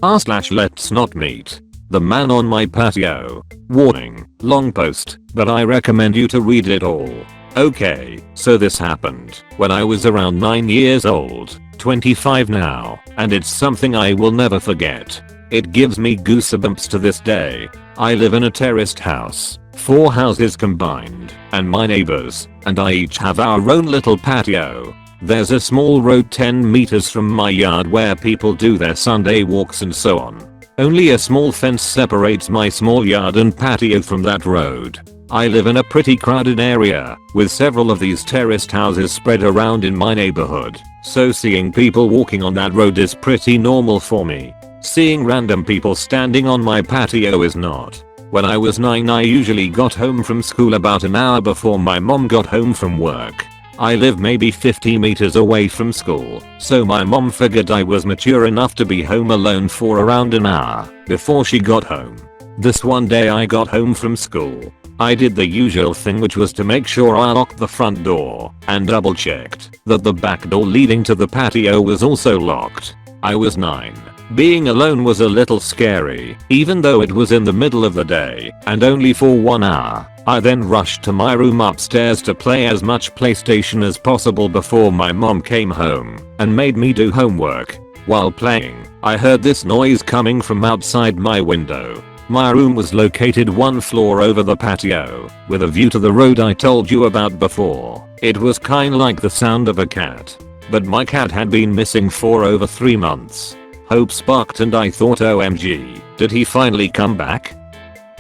Let's not meet. The man on my patio. Warning, long post, but I recommend you to read it all. Okay, so this happened when I was around 9 years old, 25 now, and it's something I will never forget. It gives me goosebumps to this day. I live in a terraced house, 4 houses combined, and my neighbors and I each have our own little patio. There's a small road 10 meters from my yard where people do their Sunday walks and so on. Only a small fence separates my small yard and patio from that road. I live in a pretty crowded area, with several of these terraced houses spread around in my neighborhood, so seeing people walking on that road is pretty normal for me. Seeing random people standing on my patio is not. When I was 9 I usually got home from school about an hour before my mom got home from work. I live maybe 50 meters away from school, so my mom figured I was mature enough to be home alone for around an hour before she got home. This one day I got home from school. I did the usual thing, which was to make sure I locked the front door and double checked that the back door leading to the patio was also locked. I was 9. Being alone was a little scary, even though it was in the middle of the day and only for 1 hour. I then rushed to my room upstairs to play as much PlayStation as possible before my mom came home and made me do homework. While playing, I heard this noise coming from outside my window. My room was located 1 floor over the patio, with a view to the road I told you about before. It was kinda like the sound of a cat. But my cat had been missing for over 3 months. Hope sparked and I thought, OMG, did he finally come back?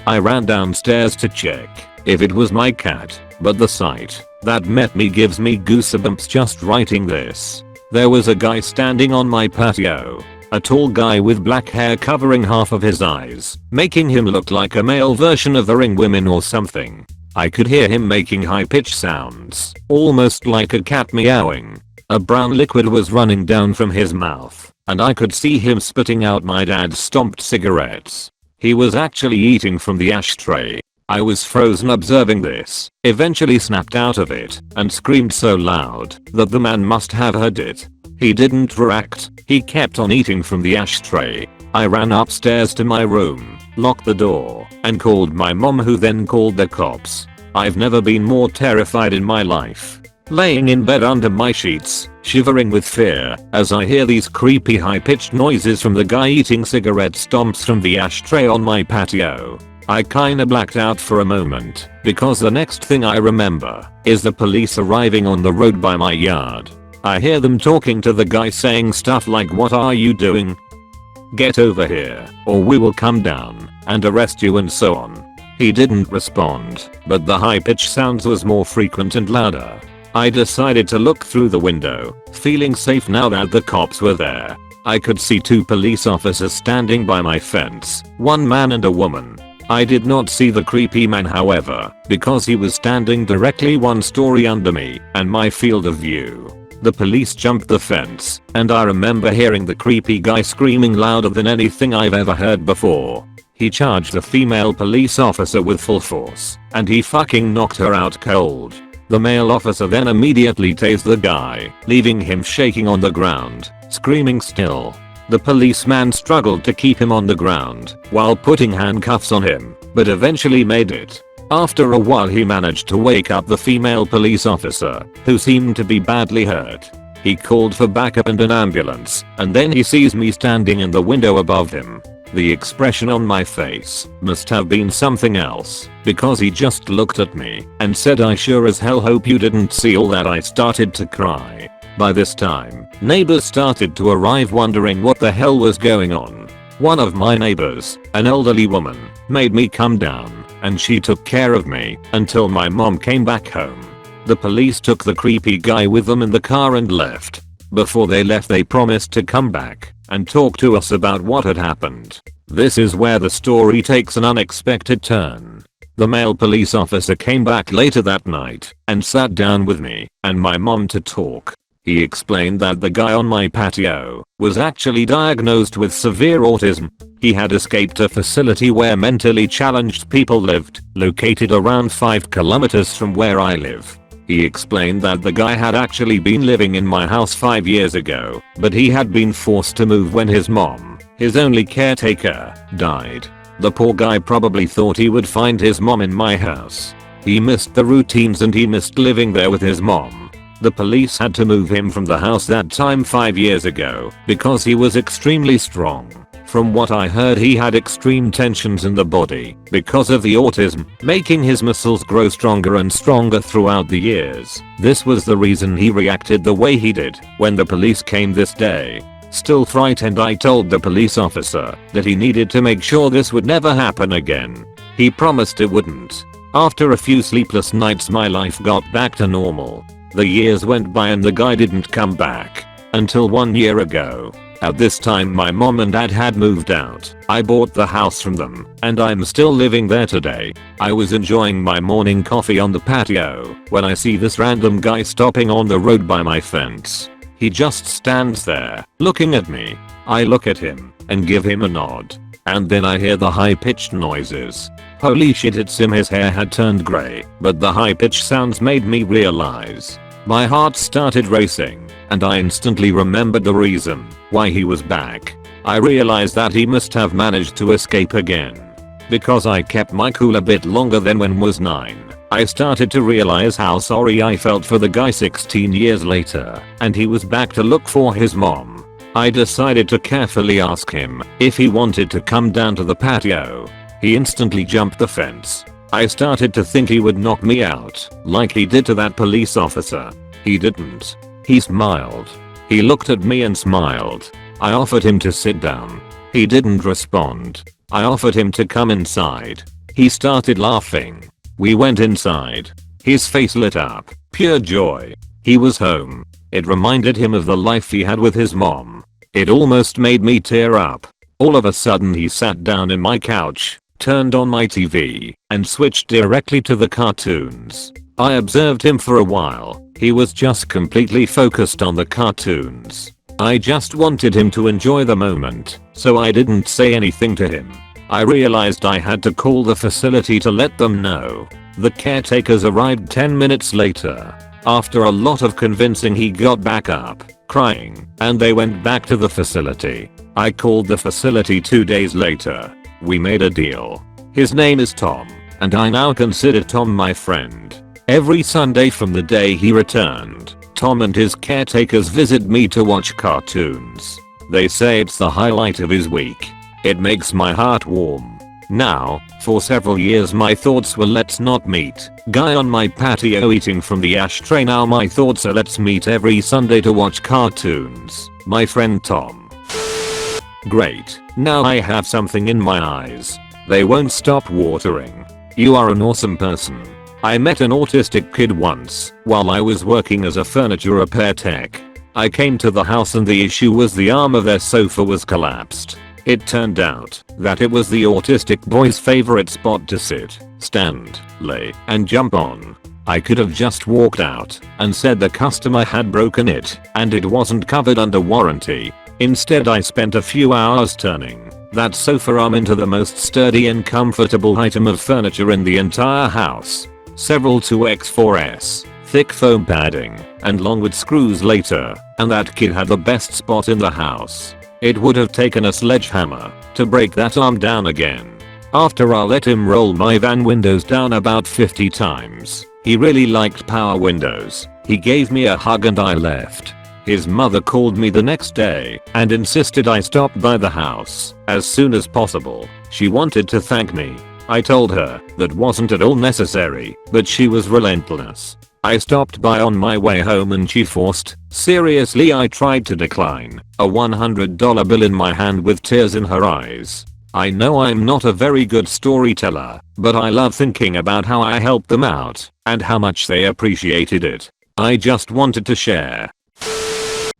I ran downstairs to check if it was my cat, but the sight that met me gives me goosebumps just writing this. There was a guy standing on my patio. A tall guy with black hair covering half of his eyes, making him look like a male version of the Ring women or something. I could hear him making high-pitched sounds, almost like a cat meowing. A brown liquid was running down from his mouth, and I could see him spitting out my dad's stomped cigarettes. He was actually eating from the ashtray. I was frozen observing this, eventually snapped out of it, and screamed so loud that the man must have heard it. He didn't react, he kept on eating from the ashtray. I ran upstairs to my room, locked the door, and called my mom, who then called the cops. I've never been more terrified in my life. Laying in bed under my sheets, shivering with fear, as I hear these creepy high-pitched noises from the guy eating cigarette stomps from the ashtray on my patio. I kinda blacked out for a moment, because the next thing I remember is the police arriving on the road by my yard. I hear them talking to the guy, saying stuff like, "What are you doing? Get over here, or we will come down and arrest you," and so on. He didn't respond, but the high-pitched sounds was more frequent and louder. I decided to look through the window, feeling safe now that the cops were there. I could see 2 police officers standing by my fence, 1 man and a woman. I did not see the creepy man, however, because he was standing directly 1 story under me and my field of view. The police jumped the fence, and I remember hearing the creepy guy screaming louder than anything I've ever heard before. He charged the female police officer with full force, and he fucking knocked her out cold. The male officer then immediately tased the guy, leaving him shaking on the ground, screaming still. The policeman struggled to keep him on the ground while putting handcuffs on him, but eventually made it. After a while he managed to wake up the female police officer, who seemed to be badly hurt. He called for backup and an ambulance, and then he sees me standing in the window above him. The expression on my face must have been something else, because he just looked at me and said, "I sure as hell hope you didn't see all that." I started to cry. By this time, neighbors started to arrive, wondering what the hell was going on. One of my neighbors, an elderly woman, made me come down, and she took care of me until my mom came back home. The police took the creepy guy with them in the car and left. Before they left, they promised to come back and talk to us about what had happened. This is where the story takes an unexpected turn. The male police officer came back later that night and sat down with me and my mom to talk. He explained that the guy on my patio was actually diagnosed with severe autism. He had escaped a facility where mentally challenged people lived, located around 5 kilometers from where I live. He explained that the guy had actually been living in my house 5 years ago, but he had been forced to move when his mom His only caretaker died. The poor guy probably thought he would find his mom in my house. He missed the routines and he missed living there with his mom. The police had to move him from the house that time 5 years ago because he was extremely strong. From what I heard, he had extreme tensions in the body because of the autism, making his muscles grow stronger and stronger throughout the years. This was the reason he reacted the way he did when the police came this day. Still frightened, I told the police officer that he needed to make sure this would never happen again. He promised it wouldn't. After a few sleepless nights, my life got back to normal. The years went by and the guy didn't come back until 1 year ago. At this time my mom and dad had moved out. I bought the house from them and I'm still living there today. I was enjoying my morning coffee on the patio when I see this random guy stopping on the road by my fence. He just stands there looking at me. I look at him and give him a nod. And then I hear the high-pitched noises. Holy shit, it's him. His hair had turned grey, but the high-pitched sounds made me realize. My heart started racing and I instantly remembered the reason why he was back. I realized that he must have managed to escape again. Because I kept my cool a bit longer than when was 9. I started to realize how sorry I felt for the guy 16 years later, and he was back to look for his mom. I decided to carefully ask him if he wanted to come down to the patio. He instantly jumped the fence. I started to think he would knock me out, like he did to that police officer. He didn't. He smiled. He looked at me and smiled. I offered him to sit down. He didn't respond. I offered him to come inside. He started laughing. We went inside. His face lit up. Pure joy. He was home. It reminded him of the life he had with his mom. It almost made me tear up. All of a sudden he sat down in my couch, turned on my TV, and switched directly to the cartoons. I observed him for a while. He was just completely focused on the cartoons. I just wanted him to enjoy the moment, so I didn't say anything to him. I realized I had to call the facility to let them know. The caretakers arrived 10 minutes later. After a lot of convincing, he got back up, crying, and they went back to the facility. I called the facility 2 days later. We made a deal. His name is Tom, and I now consider Tom my friend. Every Sunday from the day he returned, Tom and his caretakers visit me to watch cartoons. They say it's the highlight of his week. It makes my heart warm. Now, for several years my thoughts were let's not meet. Guy on my patio eating from the ashtray. Now my thoughts are let's meet every Sunday to watch cartoons. My friend Tom. Great. Now I have something in my eyes. They won't stop watering. You are an awesome person. I met an autistic kid once while I was working as a furniture repair tech. I came to the house and the issue was the arm of their sofa was collapsed. It turned out that it was the autistic boy's favorite spot to sit, stand, lay, and jump on. I could have just walked out and said the customer had broken it and it wasn't covered under warranty. Instead I spent a few hours turning that sofa arm into the most sturdy and comfortable item of furniture in the entire house. Several 2x4s, thick foam padding, and longwood screws later, and that kid had the best spot in the house. It would have taken a sledgehammer to break that arm down again. After I let him roll my van windows down about 50 times, he really liked power windows. He gave me a hug and I left. His mother called me the next day and insisted I stop by the house as soon as possible. She wanted to thank me. I told her that wasn't at all necessary, but she was relentless. I stopped by on my way home and she forced. Seriously, I tried to decline. A $100 bill in my hand with tears in her eyes. I know I'm not a very good storyteller, but I love thinking about how I helped them out and how much they appreciated it. I just wanted to share.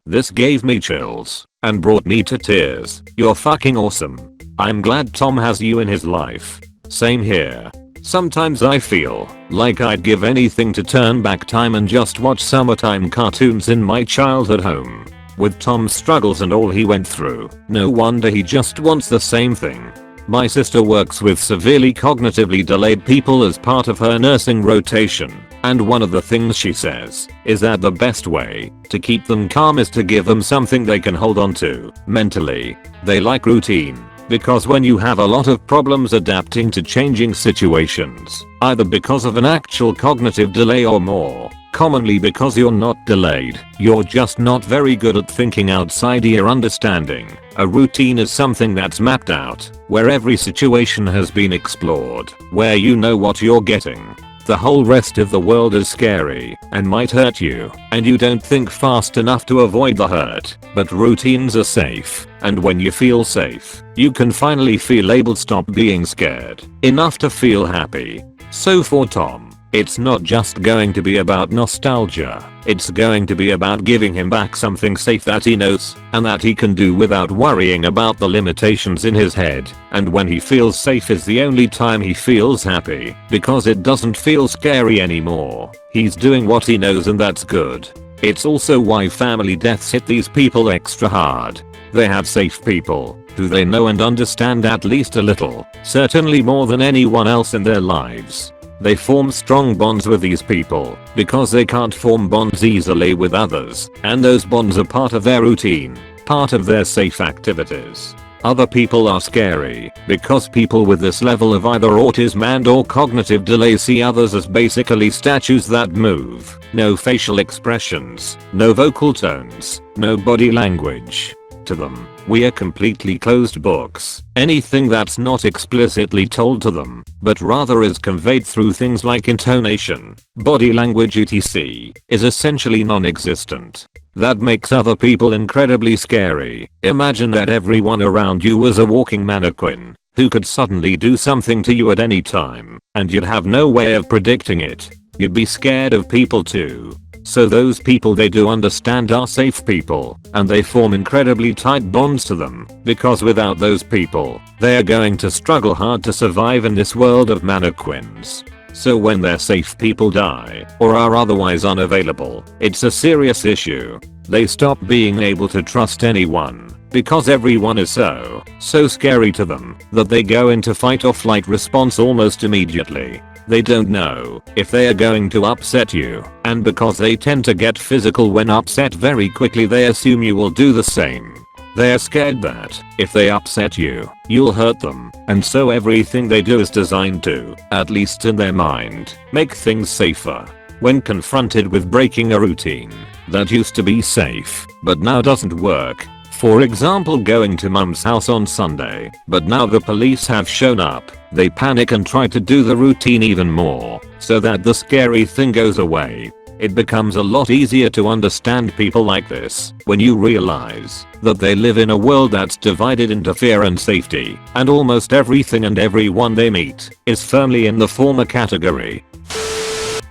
This gave me chills and brought me to tears. You're fucking awesome. I'm glad Tom has you in his life. Same here. Sometimes I feel like I'd give anything to turn back time and just watch summertime cartoons in my childhood home. With Tom's struggles and all he went through, no wonder he just wants the same thing. My sister works with severely cognitively delayed people as part of her nursing rotation, And one of the things she says is that the best way to keep them calm is to give them something they can hold on to mentally. They like routine because when you have a lot of problems adapting to changing situations, either because of an actual cognitive delay or more commonly because you're not delayed, you're just not very good at thinking outside your understanding. A routine is something that's mapped out, where every situation has been explored, where you know what you're getting. The whole rest of the world is scary and might hurt you, and you don't think fast enough to avoid the hurt. But routines are safe, and when you feel safe, you can finally feel able to stop being scared enough to feel happy. So for Tom, it's not just going to be about nostalgia, it's going to be about giving him back something safe that he knows and that he can do without worrying about the limitations in his head. And when he feels safe is the only time he feels happy, because it doesn't feel scary anymore. He's doing what he knows, and that's good. It's also why family deaths hit these people extra hard. They have safe people who they know and understand at least a little, certainly more than anyone else in their lives. They form strong bonds with these people because they can't form bonds easily with others, and those bonds are part of their routine, part of their safe activities. Other people are scary because people with this level of either autism and/or cognitive delay see others as basically statues that move. No facial expressions, no vocal tones, no body language. To them, we are completely closed books. Anything that's not explicitly told to them, but rather is conveyed through things like intonation, body language etc., is essentially non-existent. That makes other people incredibly scary. Imagine that everyone around you was a walking mannequin who could suddenly do something to you at any time, and you'd have no way of predicting it. You'd be scared of people too. So those people they do understand are safe people, and they form incredibly tight bonds to them, because without those people, they are going to struggle hard to survive in this world of mannequins. So when their safe people die, or are otherwise unavailable, it's a serious issue. They stop being able to trust anyone, because everyone is so scary to them, that they go into fight or flight response almost immediately. They don't know if they are going to upset you, and because they tend to get physical when upset very quickly, they assume you will do the same. They are scared that if they upset you, you'll hurt them, and so everything they do is designed to, at least in their mind, make things safer. When confronted with breaking a routine that used to be safe but now doesn't work, for example going to mum's house on Sunday, but now the police have shown up, they panic and try to do the routine even more, so that the scary thing goes away. It becomes a lot easier to understand people like this when you realize that they live in a world that's divided into fear and safety, and almost everything and everyone they meet is firmly in the former category.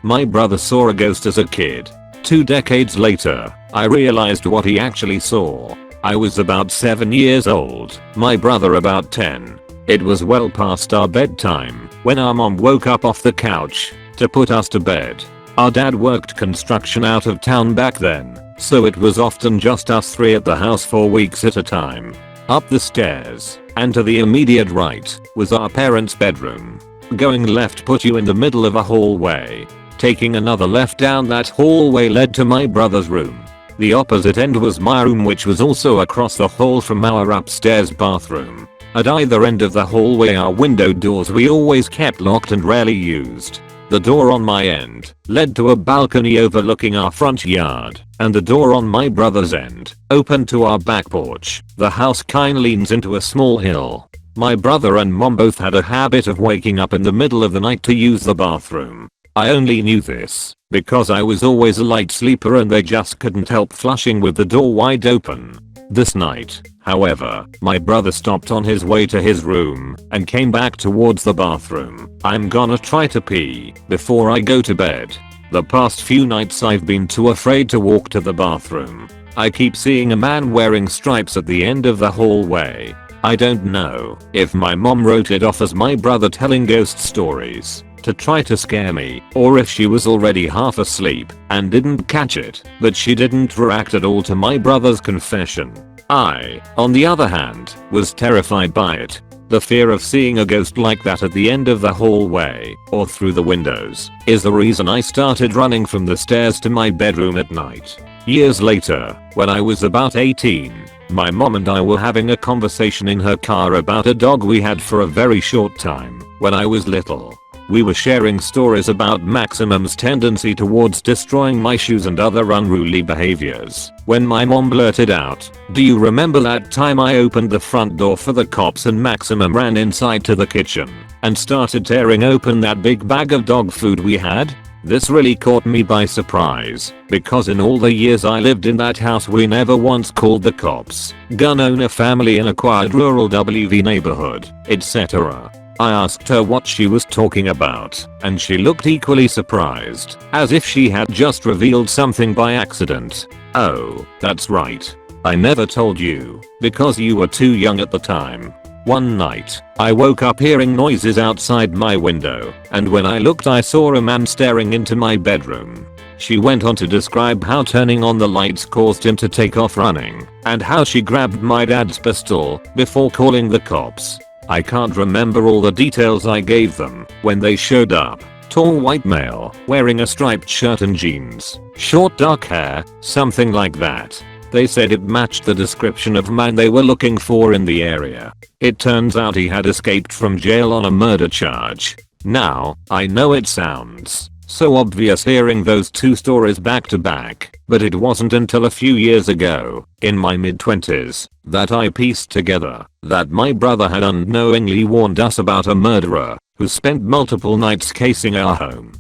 My brother saw a ghost as a kid. 2 decades later, I realized what he actually saw. I was about 7 years old, my brother about 10. It was well past our bedtime when our mom woke up off the couch to put us to bed. Our dad worked construction out of town back then, so it was often just us 3 at the house for weeks at a time. Up the stairs, and to the immediate right, was our parents' bedroom. Going left put you in the middle of a hallway. Taking another left down that hallway led to my brother's room. The opposite end was my room, which was also across the hall from our upstairs bathroom. At either end of the hallway are window doors we always kept locked and rarely used. The door on my end led to a balcony overlooking our front yard, and the door on my brother's end opened to our back porch. The house kinda leans into a small hill. My brother and mom both had a habit of waking up in the middle of the night to use the bathroom. I only knew this because I was always a light sleeper and they just couldn't help flushing with the door wide open. This night, however, my brother stopped on his way to his room and came back towards the bathroom. I'm gonna try to pee before I go to bed. The past few nights I've been too afraid to walk to the bathroom. I keep seeing a man wearing stripes at the end of the hallway. I don't know if my mom wrote it off as my brother telling ghost stories to try to scare me, or if she was already half asleep and didn't catch it, but she didn't react at all to my brother's confession. I, on the other hand, was terrified by it. The fear of seeing a ghost like that at the end of the hallway or through the windows is the reason I started running from the stairs to my bedroom at night. Years later, when I was about 18, my mom and I were having a conversation in her car about a dog we had for a very short time when I was little. We were sharing stories about Maximum's tendency towards destroying my shoes and other unruly behaviors when my mom blurted out, "Do you remember that time I opened the front door for the cops and Maximum ran inside to the kitchen and started tearing open that big bag of dog food we had?" This really caught me by surprise because in all the years I lived in that house we never once called the cops, gun owner family in a quiet rural WV neighborhood, etc. I asked her what she was talking about, and she looked equally surprised, as if she had just revealed something by accident. "Oh, that's right. I never told you, because you were too young at the time. One night, I woke up hearing noises outside my window, and when I looked I saw a man staring into my bedroom." She went on to describe how turning on the lights caused him to take off running, and how she grabbed my dad's pistol before calling the cops. I can't remember all the details I gave them when they showed up. Tall white male, wearing a striped shirt and jeans, short dark hair, something like that. They said it matched the description of man they were looking for in the area. It turns out he had escaped from jail on a murder charge. Now, I know it sounds so obvious hearing those two stories back to back, but it wasn't until a few years ago, in my mid-20s, that I pieced together that my brother had unknowingly warned us about a murderer who spent multiple nights casing our home.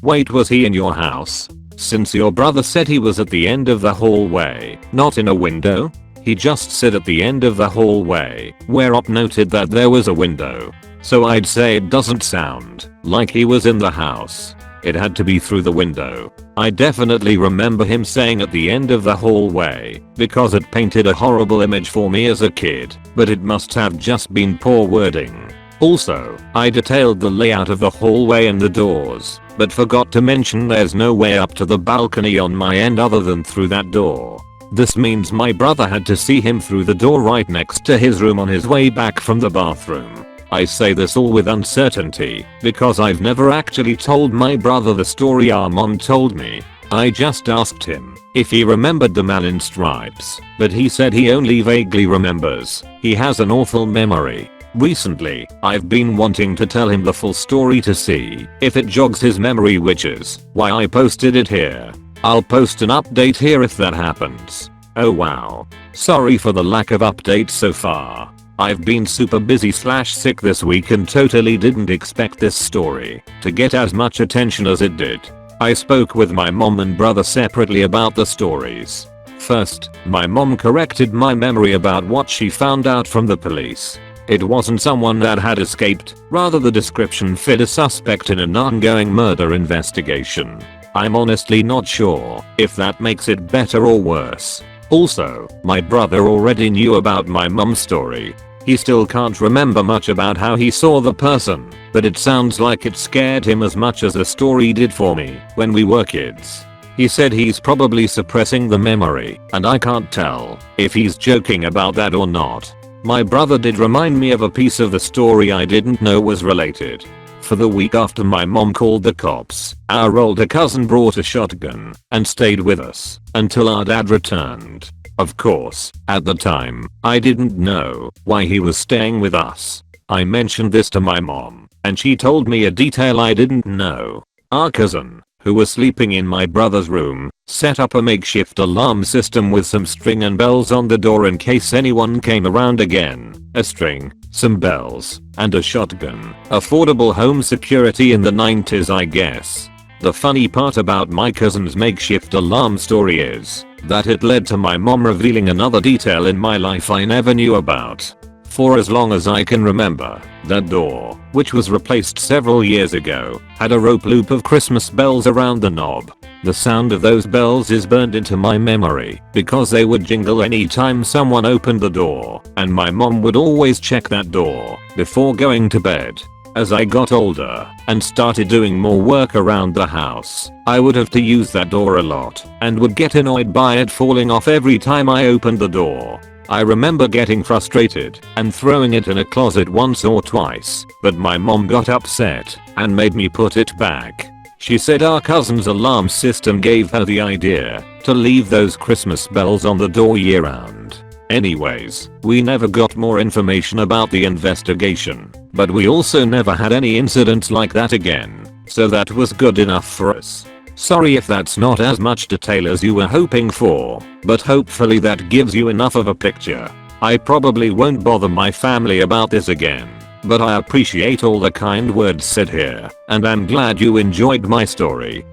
Wait, was he in your house? Since your brother said he was at the end of the hallway, not in a window? He just said at the end of the hallway, where Op noted that there was a window. So I'd say it doesn't sound like he was in the house. It had to be through the window. I definitely remember him saying at the end of the hallway because it painted a horrible image for me as a kid, but it must have just been poor wording. Also, I detailed the layout of the hallway and the doors, but forgot to mention there's no way up to the balcony on my end other than through that door. This means my brother had to see him through the door right next to his room on his way back from the bathroom. I say this all with uncertainty because I've never actually told my brother the story our mom told me. I just asked him if he remembered the man in stripes, but he said he only vaguely remembers. He has an awful memory. Recently, I've been wanting to tell him the full story to see if it jogs his memory, which is why I posted it here. I'll post an update here if that happens. Oh wow. Sorry for the lack of updates so far. I've been super busy / sick this week and totally didn't expect this story to get as much attention as it did. I spoke with my mom and brother separately about the stories. First, my mom corrected my memory about what she found out from the police. It wasn't someone that had escaped, rather the description fit a suspect in an ongoing murder investigation. I'm honestly not sure if that makes it better or worse. Also, my brother already knew about my mom's story. He still can't remember much about how he saw the person, but it sounds like it scared him as much as the story did for me when we were kids. He said he's probably suppressing the memory, and I can't tell if he's joking about that or not. My brother did remind me of a piece of the story I didn't know was related. For the week after my mom called the cops, our older cousin brought a shotgun and stayed with us until our dad returned. Of course, at the time, I didn't know why he was staying with us. I mentioned this to my mom, and she told me a detail I didn't know. Our cousin, who was sleeping in my brother's room, set up a makeshift alarm system with some string and bells on the door in case anyone came around again. A string, some bells, and a shotgun. Affordable home security in the 90s, I guess. The funny part about my cousin's makeshift alarm story is that it led to my mom revealing another detail in my life I never knew about. For as long as I can remember, that door, which was replaced several years ago, had a rope loop of Christmas bells around the knob. The sound of those bells is burned into my memory because they would jingle anytime someone opened the door, and my mom would always check that door before going to bed. As I got older and started doing more work around the house, I would have to use that door a lot and would get annoyed by it falling off every time I opened the door. I remember getting frustrated and throwing it in a closet once or twice, but my mom got upset and made me put it back. She said our cousin's alarm system gave her the idea to leave those Christmas bells on the door year round. Anyways, we never got more information about the investigation, but we also never had any incidents like that again, so that was good enough for us. Sorry if that's not as much detail as you were hoping for, but hopefully that gives you enough of a picture. I probably won't bother my family about this again, but I appreciate all the kind words said here, and I'm glad you enjoyed my story.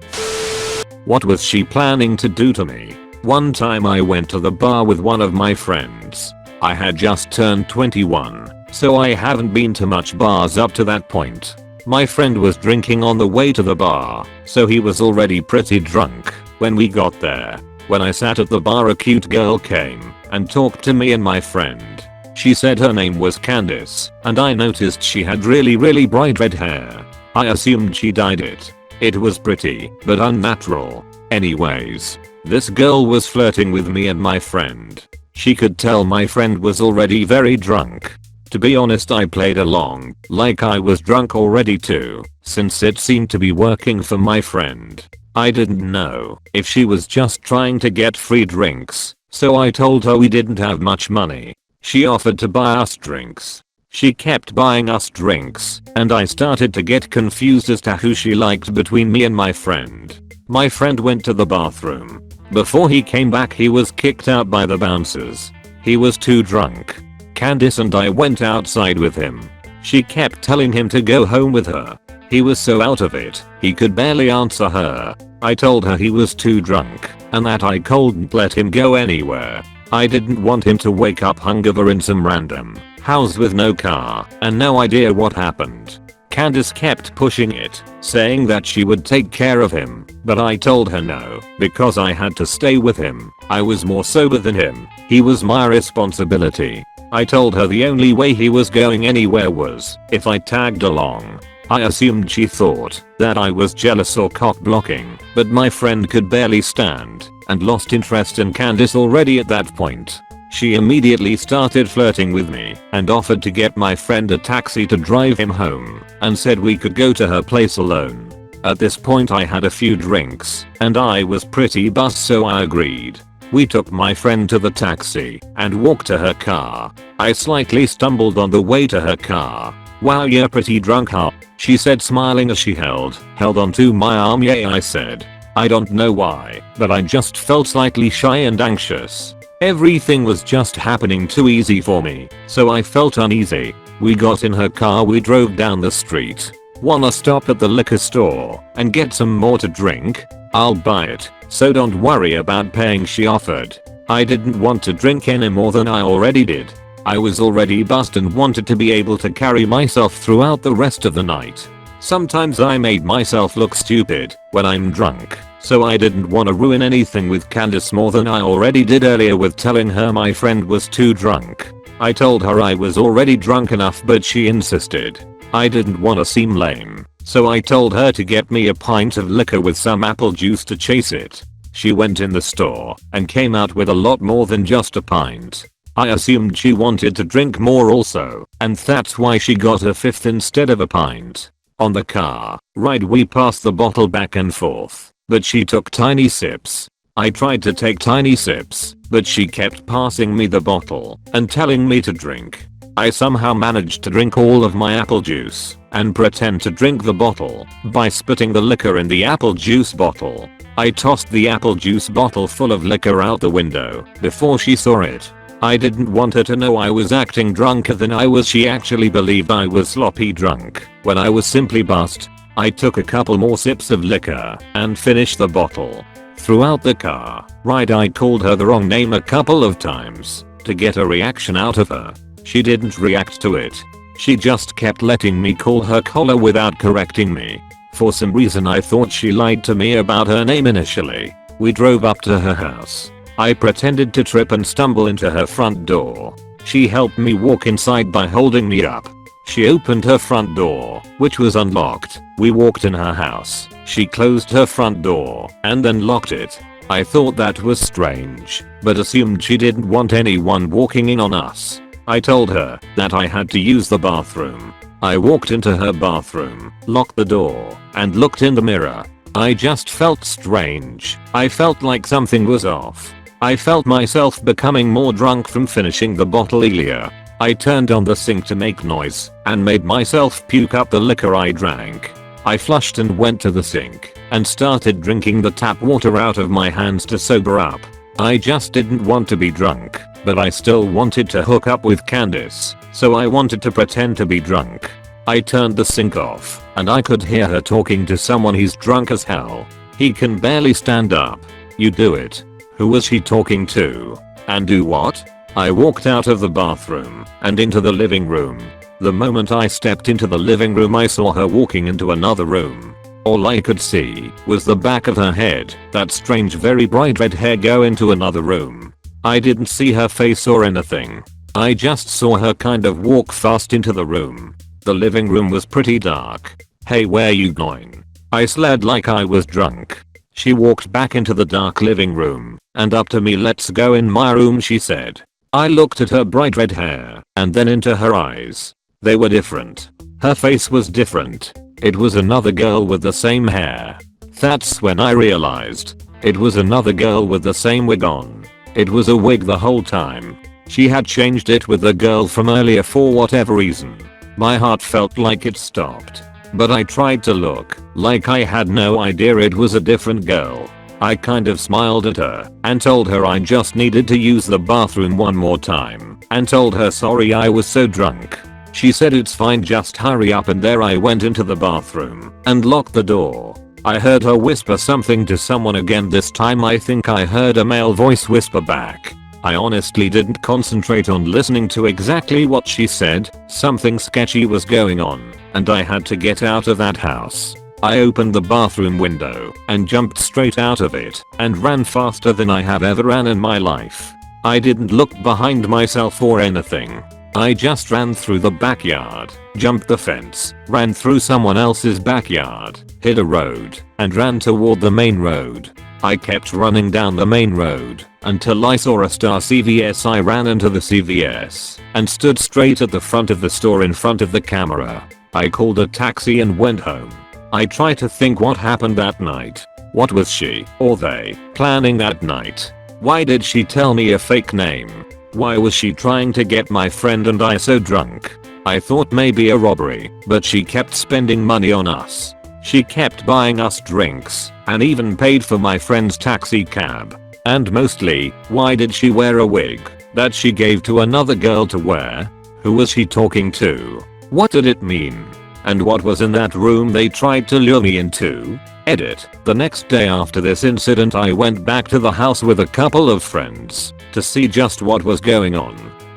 What was she planning to do to me? One time I went to the bar with one of my friends. I had just turned 21, so I haven't been to much bars up to that point. My friend was drinking on the way to the bar, so he was already pretty drunk when we got there. When I sat at the bar, a cute girl came and talked to me and my friend. She said her name was Candice, and I noticed she had really bright red hair. I assumed she dyed it. It was pretty, but unnatural. Anyways, this girl was flirting with me and my friend. She could tell my friend was already very drunk. To be honest, I played along, like I was drunk already too, since it seemed to be working for my friend. I didn't know if she was just trying to get free drinks, so I told her we didn't have much money. She offered to buy us drinks. She kept buying us drinks, and I started to get confused as to who she liked between me and my friend. My friend went to the bathroom. Before he came back, he was kicked out by the bouncers. He was too drunk. Candice and I went outside with him. She kept telling him to go home with her. He was so out of it, he could barely answer her. I told her he was too drunk and that I couldn't let him go anywhere. I didn't want him to wake up hungover in some random house with no car and no idea what happened. Candice kept pushing it, saying that she would take care of him, but I told her no, because I had to stay with him. I was more sober than him. He was my responsibility. I told her the only way he was going anywhere was if I tagged along. I assumed she thought that I was jealous or cock blocking, but my friend could barely stand and lost interest in Candice already at that point. She immediately started flirting with me and offered to get my friend a taxi to drive him home and said we could go to her place alone. At this point I had a few drinks and I was pretty buzzed, so I agreed. We took my friend to the taxi and walked to her car. I slightly stumbled on the way to her car. "Wow, you're pretty drunk, huh?" she said, smiling as she held onto my arm. "Yeah," I said. I don't know why, but I just felt slightly shy and anxious. Everything was just happening too easy for me, so I felt uneasy. We got in her car, we drove down the street. "Wanna stop at the liquor store and get some more to drink? I'll buy it, so don't worry about paying," she offered. I didn't want to drink any more than I already did. I was already buzzed and wanted to be able to carry myself throughout the rest of the night. Sometimes I made myself look stupid when I'm drunk, so I didn't want to ruin anything with Candice more than I already did earlier with telling her my friend was too drunk. I told her I was already drunk enough, but she insisted. I didn't want to seem lame, so I told her to get me a pint of liquor with some apple juice to chase it. She went in the store and came out with a lot more than just a pint. I assumed she wanted to drink more also, and that's why she got a fifth instead of a pint. On the car ride we passed the bottle back and forth, but she took tiny sips. I tried to take tiny sips, but she kept passing me the bottle and telling me to drink. I somehow managed to drink all of my apple juice and pretend to drink the bottle by spitting the liquor in the apple juice bottle. I tossed the apple juice bottle full of liquor out the window before she saw it. I didn't want her to know I was acting drunker than I was. She actually believed I was sloppy drunk when I was simply buzzed. I took a couple more sips of liquor and finished the bottle. Throughout the car ride I called her the wrong name a couple of times to get a reaction out of her. She didn't react to it. She just kept letting me call her Collar without correcting me. For some reason I thought she lied to me about her name initially. We drove up to her house. I pretended to trip and stumble into her front door. She helped me walk inside by holding me up. She opened her front door, which was unlocked. We walked in her house. She closed her front door and then locked it. I thought that was strange, but assumed she didn't want anyone walking in on us. I told her that I had to use the bathroom. I walked into her bathroom, locked the door, and looked in the mirror. I just felt strange. I felt like something was off. I felt myself becoming more drunk from finishing the bottle earlier. I turned on the sink to make noise and made myself puke up the liquor I drank. I flushed and went to the sink and started drinking the tap water out of my hands to sober up. I just didn't want to be drunk, but I still wanted to hook up with Candice, so I wanted to pretend to be drunk. I turned the sink off and I could hear her talking to someone. He's drunk as hell. He can barely stand up. You do it. Who was she talking to? And do what? I walked out of the bathroom and into the living room. The moment I stepped into the living room, I saw her walking into another room. All I could see was the back of her head, that strange very bright red hair go into another room. I didn't see her face or anything. I just saw her kind of walk fast into the room. The living room was pretty dark. Hey, where you going? I slid like I was drunk. She walked back into the dark living room and up to me. Let's go in my room, she said. I looked at her bright red hair and then into her eyes. They were different. Her face was different. It was another girl with the same hair. That's when I realized it was another girl with the same wig on. It was a wig the whole time. She had changed it with the girl from earlier for whatever reason. My heart felt like it stopped. But I tried to look like I had no idea it was a different girl. I kind of smiled at her and told her I just needed to use the bathroom one more time and told her sorry I was so drunk. She said it's fine, just hurry up, and there I went into the bathroom and locked the door. I heard her whisper something to someone again. This time I think I heard a male voice whisper back. I honestly didn't concentrate on listening to exactly what she said. Something sketchy was going on and I had to get out of that house. I opened the bathroom window and jumped straight out of it and ran faster than I have ever ran in my life. I didn't look behind myself or anything. I just ran through the backyard, jumped the fence, ran through someone else's backyard, hit a road, and ran toward the main road. I kept running down the main road until I saw a Star CVS. I ran into the CVS and stood straight at the front of the store in front of the camera. I called a taxi and went home. I try to think what happened that night. What was she or they planning that night? Why did she tell me a fake name? Why was she trying to get my friend and I so drunk? I thought maybe a robbery, but she kept spending money on us. She kept buying us drinks and even paid for my friend's taxi cab. And mostly, why did she wear a wig that she gave to another girl to wear? Who was she talking to? What did it mean? And what was in that room they tried to lure me into? Edit. The next day after this incident, I went back to the house with a couple of friends to see just what was going on.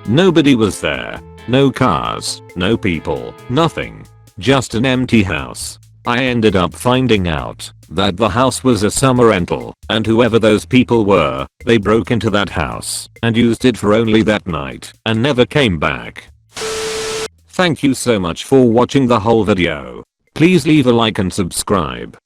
Nobody was there. No cars, no people, nothing. Just an empty house. I ended up finding out that the house was a summer rental, and whoever those people were, they broke into that house and used it for only that night and never came back. Thank you so much for watching the whole video. Please leave a like and subscribe.